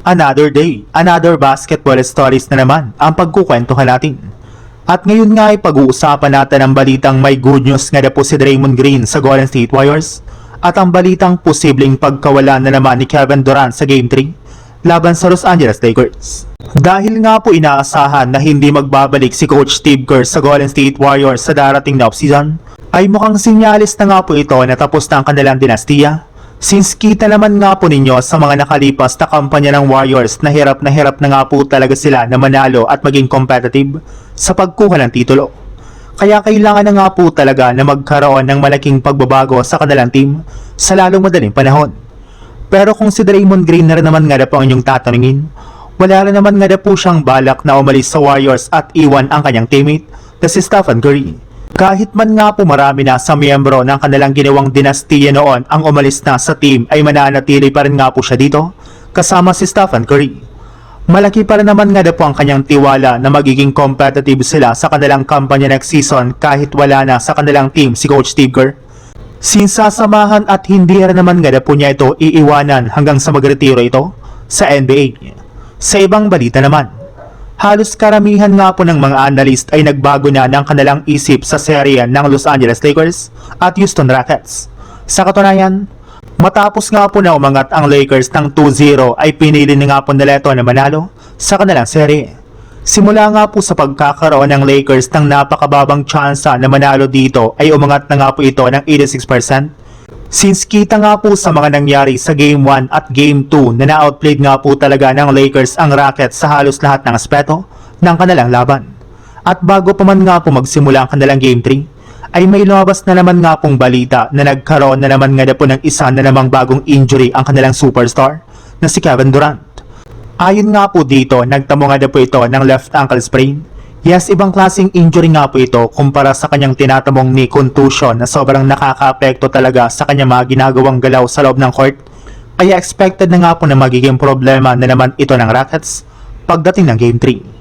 Another day, another basketball stories na naman ang pagkukwentuhan natin. At ngayon nga ay pag-uusapan natin ang balitang may good news nga na po si Draymond Green sa Golden State Warriors at ang balitang posibleng pagkawala na naman ni Kevin Durant sa Game 3 laban sa Los Angeles Lakers. Dahil nga po inaasahan na hindi magbabalik si Coach Steve Kerr sa Golden State Warriors sa darating na offseason, ay mukhang sinyalis na nga po ito na tapos na ang kanilang dinastiya. Since kita naman nga po ninyo sa mga nakalipas na kampanya ng Warriors na hirap na nga po talaga sila na manalo at maging competitive sa pagkuha ng titulo. Kaya kailangan na nga po talaga na magkaroon ng malaking pagbabago sa kanilang team sa lalong madaling panahon. Pero kung si Draymond Green na rin naman nga na po ang inyong tatanungin, wala rin naman nga na po siyang balak na umalis sa Warriors at iwan ang kanyang teammate na si Stephen Curry. Kahit man nga po marami na sa miyembro ng kanilang ginawang dinastiya noon ang umalis na sa team ay mananatili pa rin nga po siya dito kasama si Stephen Curry. Malaki pa rin naman nga na po ang kanyang tiwala na magiging competitive sila sa kanilang kampanya next season kahit wala na sa kanilang team si Coach Steve Kerr. Sinsasamahan at hindi rin naman nga na po niya ito iiwanan hanggang sa magretiro ito sa NBA. Sa ibang balita naman, halos karamihan nga po ng mga analyst ay nagbago na ng kanilang isip sa serye ng Los Angeles Lakers at Houston Rockets. Sa katunayan, matapos nga po na umangat ang Lakers ng 2-0 ay pinili na nga po nila ito na manalo sa kanilang serye. Simula nga po sa pagkakaroon ng Lakers ng napakababang tsansa na manalo dito ay umangat na nga po ito ng 86%. Since kita nga po sa mga nangyari sa Game 1 at Game 2 na na-outplayed nga po talaga ng Lakers ang Rockets sa halos lahat ng aspeto ng kanilang laban. At bago pa man nga po magsimula ang kanilang Game 3, ay may lumabas na naman nga pong balita na nagkaroon na naman nga na po ng isa na namang bagong injury ang kanilang superstar na si Kevin Durant. Ayon nga po dito, nagtamo nga na po ito ng left ankle sprain. Yes, ibang klaseng injury nga po ito kumpara sa kanyang tinatamong knee contusion na sobrang nakaka-apekto talaga sa kanyang mga ginagawang galaw sa loob ng court. Kaya expected na nga po na magiging problema na naman ito ng Rockets pagdating ng Game 3.